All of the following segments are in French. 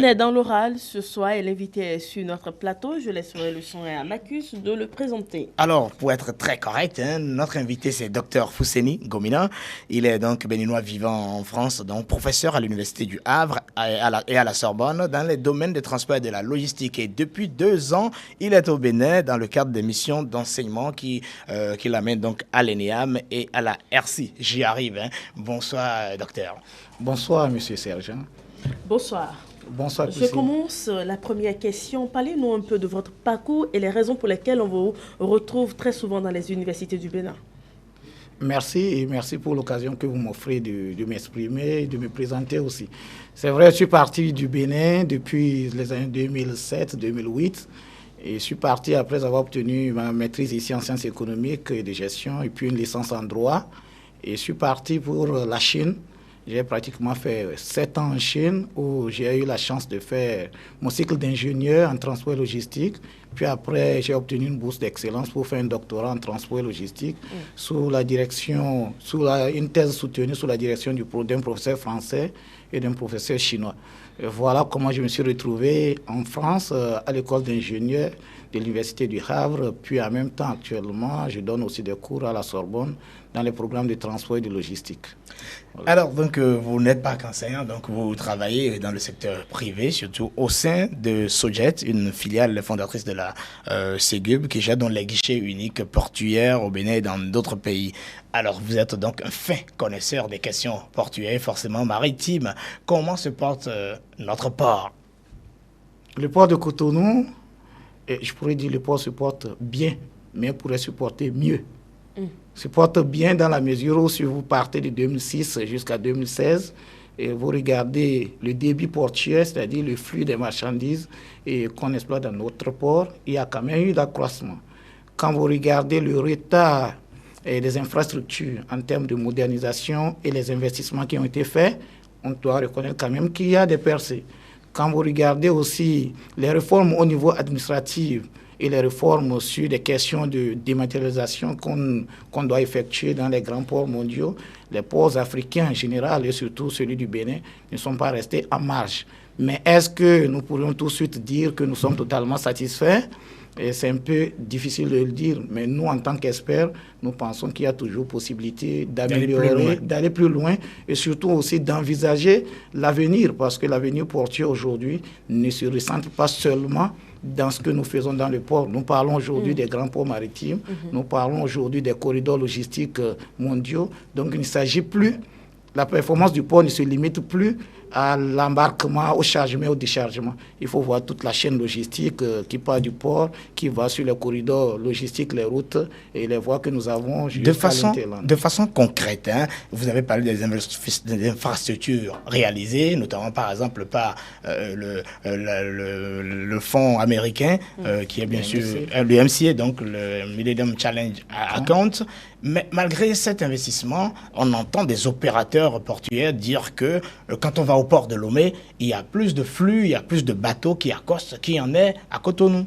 On est dans l'oral ce soir et l'invité est sur notre plateau. Je laisserai le son à Marcus de le présenter. Alors, pour être très correct, notre invité c'est Dr Fousseni Gomina. Il est donc béninois vivant en France, donc professeur à l'Université du Havre et à la Sorbonne dans les domaines des transports et de la logistique. Et depuis 2 ans, il est au Bénin dans le cadre des missions d'enseignement qui l'amènent donc à l'ENEAM et à la RC. J'y arrive. Bonsoir, docteur. Bonsoir, monsieur Serge. Bonsoir. Bonsoir. Je commence la première question. Parlez-nous un peu de votre parcours et les raisons pour lesquelles on vous retrouve très souvent dans les universités du Bénin. Merci et merci pour l'occasion que vous m'offrez de m'exprimer et de me présenter aussi. C'est vrai, je suis parti du Bénin depuis les années 2007-2008 et je suis parti après avoir obtenu ma maîtrise ici en sciences économiques et de gestion et puis une licence en droit. Et je suis parti pour la Chine. J'ai pratiquement fait 7 ans en Chine où j'ai eu la chance de faire mon cycle d'ingénieur en transport et logistique. Puis après, j'ai obtenu une bourse d'excellence pour faire un doctorat en transport et logistique une thèse soutenue sous la direction d'un professeur français et d'un professeur chinois. Et voilà comment je me suis retrouvé en France à l'école d'ingénieur de l'Université du Havre. Puis en même temps, actuellement, je donne aussi des cours à la Sorbonne dans les programmes de transport et de logistique. Voilà. Alors, donc, vous n'êtes pas qu'enseignant, donc vous travaillez dans le secteur privé, surtout au sein de Sojet, une filiale fondatrice de la Ségub, qui gère donc les guichets uniques portuaires au Bénin et dans d'autres pays. Alors, vous êtes donc un fin connaisseur des questions portuaires, forcément maritimes. Comment se porte notre port? Le port de Cotonou, je pourrais dire le port se porte bien, mais pourrait se porter mieux. Se porte bien dans la mesure où si vous partez de 2006 jusqu'à 2016 et vous regardez le débit portuaire, c'est-à-dire le flux des marchandises qu'on exploite dans notre port, il y a quand même eu d'accroissement. Quand vous regardez le retard des infrastructures en termes de modernisation et les investissements qui ont été faits, on doit reconnaître quand même qu'il y a des percées. Quand vous regardez aussi les réformes au niveau administratif, et les réformes sur des questions de dématérialisation qu'on doit effectuer dans les grands ports mondiaux, les ports africains en général et surtout celui du Bénin ne sont pas restés en marge. Mais est-ce que nous pourrions tout de suite dire que nous sommes totalement satisfaits? Et c'est un peu difficile de le dire, mais nous, en tant qu'experts, nous pensons qu'il y a toujours possibilité d'améliorer, d'aller plus loin et surtout aussi d'envisager l'avenir, parce que l'avenir portuaire aujourd'hui ne se ressent pas seulement dans ce que nous faisons dans le port. Nous parlons aujourd'hui des grands ports maritimes, nous parlons aujourd'hui des corridors logistiques mondiaux, donc il ne s'agit plus, la performance du port ne se limite plus à l'embarquement, au chargement, au déchargement. Il faut voir toute la chaîne logistique qui part du port, qui va sur les corridors logistiques, les routes et les voies que nous avons. De façon concrète, vous avez parlé des infrastructures réalisées, notamment par exemple par le fonds américain, qui est bien sûr le MCA, donc le Millennium Challenge Account. Mais malgré cet investissement, on entend des opérateurs portuaires dire que quand on va au port de Lomé, il y a plus de flux, il y a plus de bateaux qui accostent qu'il y en est à Cotonou.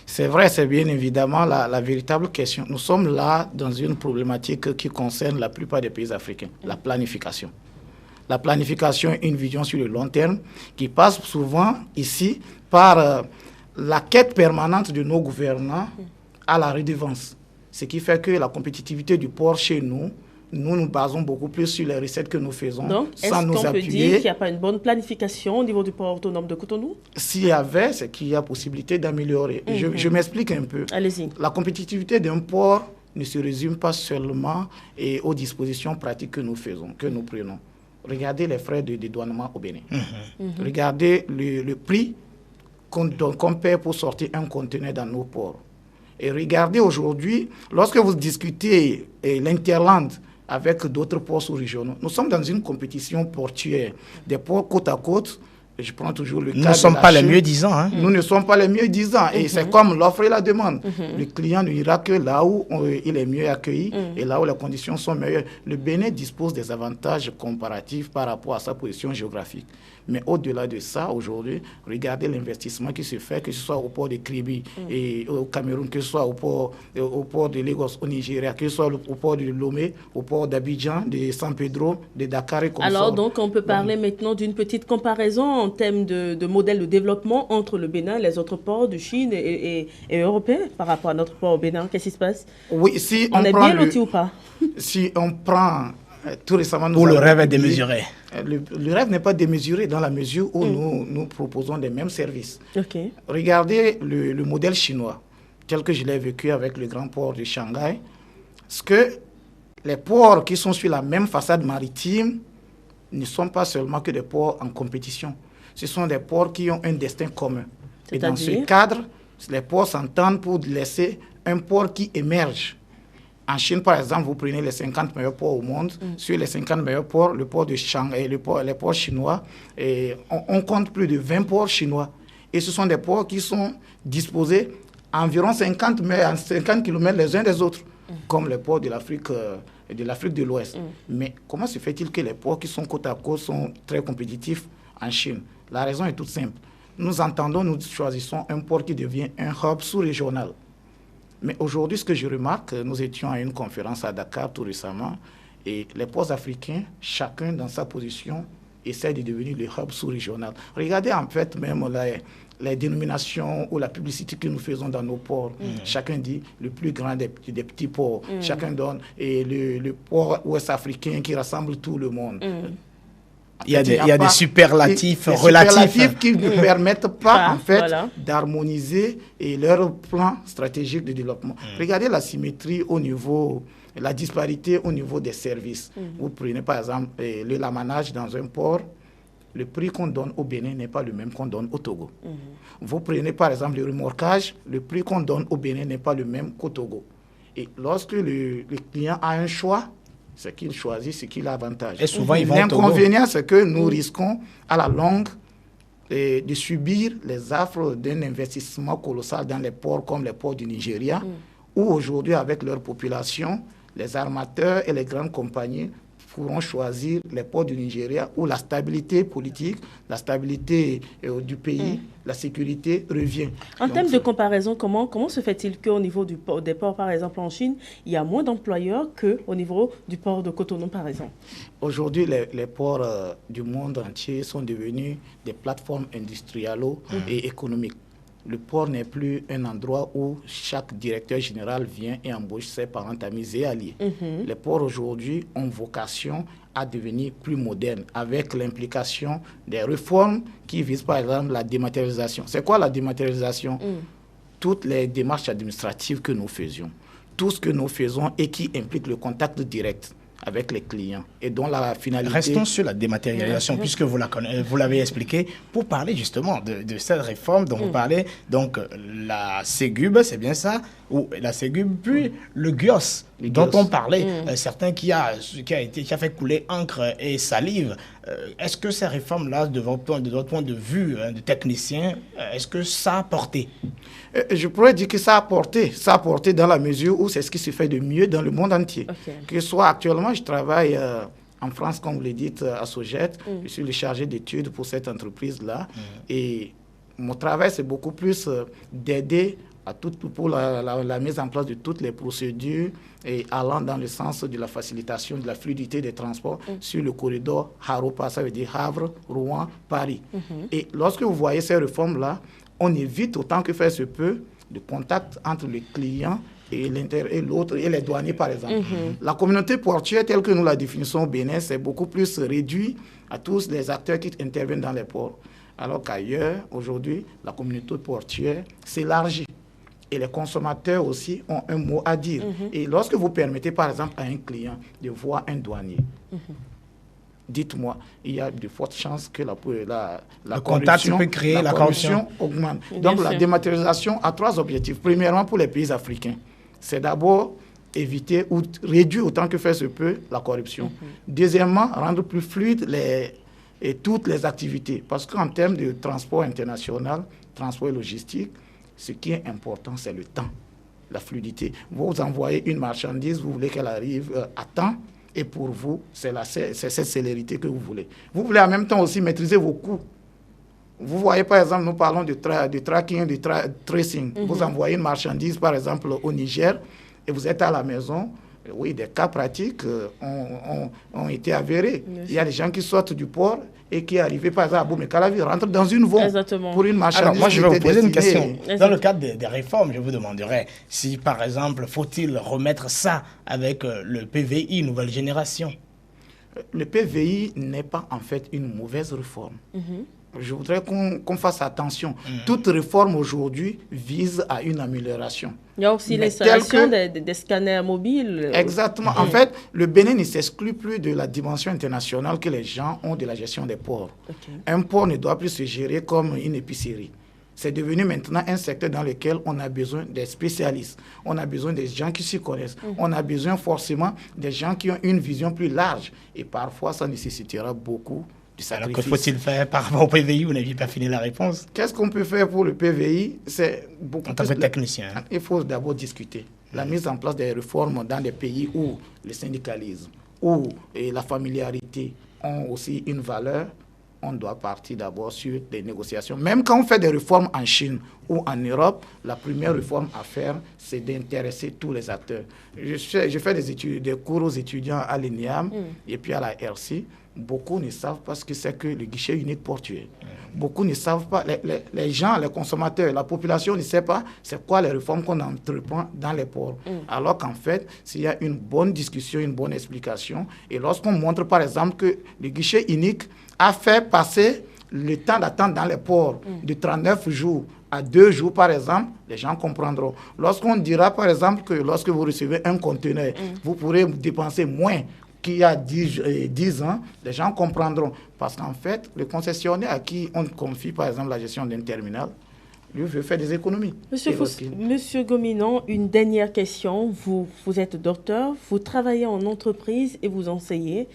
C'est vrai, c'est bien évidemment la véritable question. Nous sommes là dans une problématique qui concerne la plupart des pays africains, la planification. La planification est une vision sur le long terme qui passe souvent ici par la quête permanente de nos gouvernants à la redevance. Ce qui fait que la compétitivité du port chez nous, nous basons beaucoup plus sur les recettes que nous faisons. Donc, sans nous appuyer. Est-ce qu'on peut dire qu'il n'y a pas une bonne planification au niveau du port autonome de Cotonou? S'il y avait, c'est qu'il y a possibilité d'améliorer. Je m'explique un peu. Allez-y. La compétitivité d'un port ne se résume pas seulement aux dispositions pratiques que nous faisons, que nous prenons. Regardez les frais de dédouanement au Bénin. Regardez le prix qu'on paie pour sortir un conteneur dans nos ports. Et regardez aujourd'hui, lorsque vous discutez l'Interland avec d'autres ports sous-régionaux, nous sommes dans une compétition portuaire. Des ports côte à côte, je prends toujours le cas de la Chine. Nous ne sommes pas les mieux disants. Nous ne sommes pas les mieux disants. Et c'est comme l'offre et la demande. Le client ne ira que là où il est mieux accueilli et là où les conditions sont meilleures. Le Bénin dispose des avantages comparatifs par rapport à sa position géographique. Mais au-delà de ça, aujourd'hui, regardez l'investissement qui se fait, que ce soit au port de Kribi et au Cameroun, que ce soit au port de Lagos au Nigeria, que ce soit au port de Lomé, au port d'Abidjan, de San Pedro, de Dakar et comme ça. Alors, donc, on peut parler maintenant d'une petite comparaison en termes de modèle de développement entre le Bénin et les autres ports de Chine et européens par rapport à notre port au Bénin? Qu'est-ce qui se passe? Oui, si on est prend bien loti ou pas? Si on prend tout récemment... Où le rêve est démesuré. Le rêve n'est pas démesuré dans la mesure où nous proposons les mêmes services. Okay. Regardez le modèle chinois, tel que je l'ai vécu avec le grand port de Shanghai. Ce que les ports qui sont sur la même façade maritime ne sont pas seulement que des ports en compétition. Ce sont des ports qui ont un destin commun. Et dans ce cadre, les ports s'entendent pour laisser un port qui émerge. En Chine, par exemple, vous prenez les 50 meilleurs ports au monde. Sur les 50 meilleurs ports, le port de Shanghai, les ports chinois, et on compte plus de 20 ports chinois. Et ce sont des ports qui sont disposés à environ 50 km les uns des autres, comme les ports de l'Afrique de l'Ouest. Mais comment se fait-il que les ports qui sont côte à côte sont très compétitifs en Chine? La raison est toute simple. Nous choisissons un port qui devient un hub sous-régional. Mais aujourd'hui, ce que je remarque, nous étions à une conférence à Dakar tout récemment, et les ports africains, chacun dans sa position, essaie de devenir le hub sous-régional. Regardez en fait même les dénominations ou la publicité que nous faisons dans nos ports. Chacun dit le plus grand des petits ports. Chacun donne et le port ouest-africain qui rassemble tout le monde. Il y a des superlatifs relatifs. Superlatifs qui ne permettent pas, en fait, d'harmoniser leur plan stratégique de développement. Regardez la symétrie au niveau, la disparité au niveau des services. Vous prenez, par exemple, le lamanage dans un port, le prix qu'on donne au Bénin n'est pas le même qu'on donne au Togo. Vous prenez, par exemple, le remorquage, le prix qu'on donne au Bénin n'est pas le même qu'au Togo. Et lorsque le client a un choix, c'est qu'il choisit ce qu'il a avantage. Et souvent, ils vont L'inconvénient, c'est que nous risquons à la longue de subir les affres d'un investissement colossal dans les ports comme les ports du Nigeria, où aujourd'hui, avec leur population, les armateurs et les grandes compagnies pourront choisir les ports du Nigeria où la stabilité politique, la stabilité du pays, la sécurité revient. En termes de comparaison, comment se fait-il qu'au niveau des ports, par exemple en Chine, il y a moins d'employeurs qu'au niveau du port de Cotonou, par exemple? Aujourd'hui, les ports du monde entier sont devenus des plateformes industrielles et économiques. Le port n'est plus un endroit où chaque directeur général vient et embauche ses parents, amis et alliés. Les ports aujourd'hui ont vocation à devenir plus modernes avec l'implication des réformes qui visent par exemple la dématérialisation. C'est quoi la dématérialisation? Toutes les démarches administratives que nous faisions, tout ce que nous faisons et qui implique le contact direct avec les clients et dont la finalité... Restons sur la dématérialisation, puisque vous l'avez expliqué, pour parler justement de cette réforme dont vous parlez. Donc, la Ségub, c'est bien ça, ou la Ségub, puis le GIOS, dont on parlait, certains qui a fait couler encre et salive. Est-ce que ces réformes-là, de votre point de vue de technicien, est-ce que ça a porté? Je pourrais dire que ça a porté. Ça a porté dans la mesure où c'est ce qui se fait de mieux dans le monde entier. Que ce soit actuellement, je travaille en France, comme vous le dites, à Soget. Je suis le chargé d'études pour cette entreprise-là. Et mon travail, c'est beaucoup plus d'aider pour la mise en place de toutes les procédures et allant dans le sens de la facilitation de la fluidité des transports sur le corridor Haropa, ça veut dire Havre, Rouen, Paris. Et lorsque vous voyez ces réformes-là, on évite autant que faire se peut de contact entre le client et l'autre, et les douaniers par exemple. La communauté portuaire telle que nous la définissons au Bénin, c'est beaucoup plus réduit à tous les acteurs qui interviennent dans les ports. Alors qu'ailleurs, aujourd'hui, la communauté portuaire s'élargit. Et les consommateurs aussi ont un mot à dire. Et lorsque vous permettez, par exemple, à un client de voir un douanier, dites-moi, il y a de fortes chances que la corruption, peut créer la corruption augmente. Donc, la dématérialisation a trois objectifs. Premièrement, pour les pays africains, c'est d'abord éviter ou réduire autant que faire se peut la corruption. Deuxièmement, rendre plus fluide toutes les activités. Parce qu'en termes de transport international, transport et logistique, ce qui est important, c'est le temps, la fluidité. Vous envoyez une marchandise, vous voulez qu'elle arrive à temps, et pour vous, c'est cette célérité que vous voulez. Vous voulez en même temps aussi maîtriser vos coûts. Vous voyez, par exemple, nous parlons de tracking, de tracing. Vous envoyez une marchandise, par exemple, au Niger, et vous êtes à la maison. Oui, des cas pratiques ont été avérés. Il y a des gens qui sortent du port et qui est arrivé par exemple à Boumé-Calavi rentre dans une vente pour une marchandise. Alors moi je vais vous poser une question. Exactement. Dans le cadre des réformes, je vous demanderais si par exemple faut-il remettre ça avec le PVI nouvelle génération. Le PVI n'est pas en fait une mauvaise réforme. Je voudrais qu'on fasse attention. Toute réforme aujourd'hui vise à une amélioration. Il y a aussi l'installation des scanners mobiles. Exactement. En fait, le Bénin ne s'exclut plus de la dimension internationale que les gens ont de la gestion des ports. Un port ne doit plus se gérer comme une épicerie. C'est devenu maintenant un secteur dans lequel on a besoin des spécialistes. On a besoin des gens qui s'y connaissent. On a besoin forcément des gens qui ont une vision plus large. Et parfois, ça nécessitera beaucoup de sacrifices. Alors que faut-il faire par rapport au PVI? Vous n'aviez pas fini la réponse. Qu'est-ce qu'on peut faire pour le PVI? C'est beaucoup en tant que technicien. Il faut d'abord discuter. La mise en place des réformes dans des pays où le syndicalisme, où la familiarité ont aussi une valeur, on doit partir d'abord sur des négociations. Même quand on fait des réformes en Chine ou en Europe, la première réforme à faire, c'est d'intéresser tous les acteurs. Je fais des cours aux étudiants à l'INIAM et puis à la RC. Beaucoup ne savent pas ce que c'est que le guichet unique portuaire. Beaucoup ne savent pas, les gens, les consommateurs, la population ne sait pas c'est quoi les réformes qu'on entreprend dans les ports. Alors qu'en fait, s'il y a une bonne discussion, une bonne explication, et lorsqu'on montre par exemple que le guichet unique a fait passer le temps d'attente dans les ports de 39 jours à 2 jours, par exemple, les gens comprendront. Lorsqu'on dira, par exemple, que lorsque vous recevez un conteneur, vous pourrez dépenser moins qu'il y a 10 ans, les gens comprendront. Parce qu'en fait, le concessionnaire à qui on confie, par exemple, la gestion d'un terminal, lui veut faire des économies. Monsieur Gominan, une dernière question. Vous êtes docteur, vous travaillez en entreprise et vous enseignez.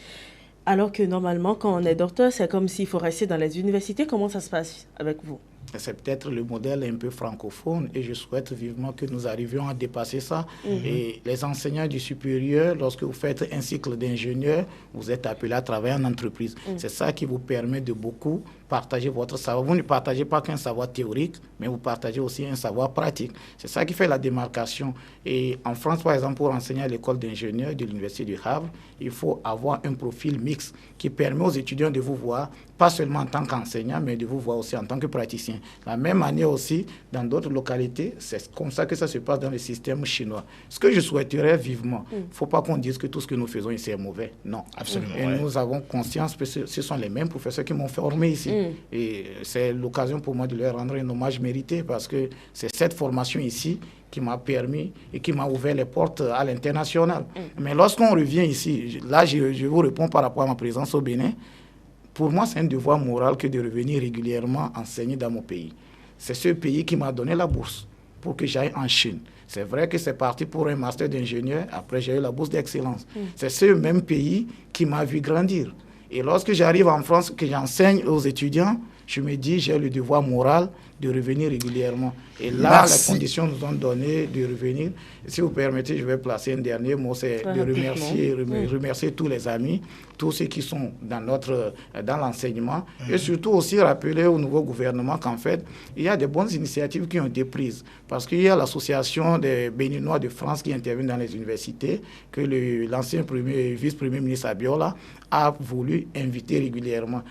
Alors que normalement, quand on est docteur, c'est comme s'il faut rester dans les universités. Comment ça se passe avec vous? C'est peut-être le modèle un peu francophone et je souhaite vivement que nous arrivions à dépasser ça. Et les enseignants du supérieur, lorsque vous faites un cycle d'ingénieur, vous êtes appelés à travailler en entreprise. C'est ça qui vous permet de beaucoup partager votre savoir. Vous ne partagez pas qu'un savoir théorique, mais vous partagez aussi un savoir pratique. C'est ça qui fait la démarcation. Et en France, par exemple, pour enseigner à l'école d'ingénieurs de l'Université du Havre, il faut avoir un profil mixte qui permet aux étudiants de vous voir, pas seulement en tant qu'enseignant, mais de vous voir aussi en tant que praticien. La même manière aussi, dans d'autres localités, c'est comme ça que ça se passe dans le système chinois. Ce que je souhaiterais vivement, il ne faut pas qu'on dise que tout ce que nous faisons ici est mauvais. Non. Absolument. Et nous avons conscience que ce sont les mêmes professeurs qui m'ont formé ici. Et c'est l'occasion pour moi de leur rendre un hommage mérité parce que c'est cette formation ici qui m'a permis et qui m'a ouvert les portes à l'international. Mais lorsqu'on revient ici, là je vous réponds par rapport à ma présence au Bénin, pour moi c'est un devoir moral que de revenir régulièrement enseigner dans mon pays. C'est ce pays qui m'a donné la bourse pour que j'aille en Chine. C'est vrai que c'est parti pour un master d'ingénieur, après j'ai eu la bourse d'excellence. C'est ce même pays qui m'a vu grandir. Et lorsque j'arrive en France, que j'enseigne aux étudiants, je me dis, j'ai le devoir moral de revenir régulièrement. Et là, les conditions nous ont donné de revenir. Et si vous permettez, je vais placer un dernier mot, c'est de remercier tous les amis, tous ceux qui sont dans l'enseignement, et surtout aussi rappeler au nouveau gouvernement qu'en fait, il y a des bonnes initiatives qui ont été prises. Parce qu'il y a l'association des Béninois de France qui intervient dans les universités, que l'ancien vice-premier ministre Abiola a voulu inviter régulièrement.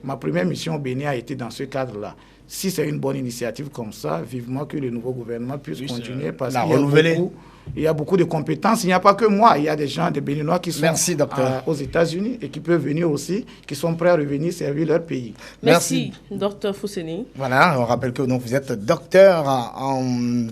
Ma première mission au Bénin a été dans ce cadre-là. Si c'est une bonne initiative comme ça, vivement que le nouveau gouvernement puisse continuer parce qu'il y a beaucoup de compétences. Il n'y a pas que moi, il y a des gens, des Béninois qui sont aux États-Unis et qui peuvent venir aussi, qui sont prêts à revenir servir leur pays. Merci, Dr Fousseni. Voilà, on rappelle que donc, vous êtes docteur en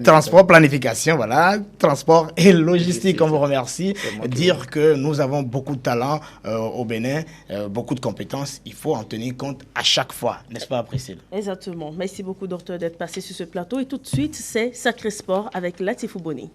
transport, planification, voilà, transport et logistique. On vous remercie. Dire que nous avons beaucoup de talent au Bénin, beaucoup de compétences, il faut en tenir compte à chaque fois, n'est-ce pas, Priscille? Exactement. Merci beaucoup, docteur, d'être passé sur ce plateau. Et tout de suite, c'est Sacré Sport avec Latifou Boni.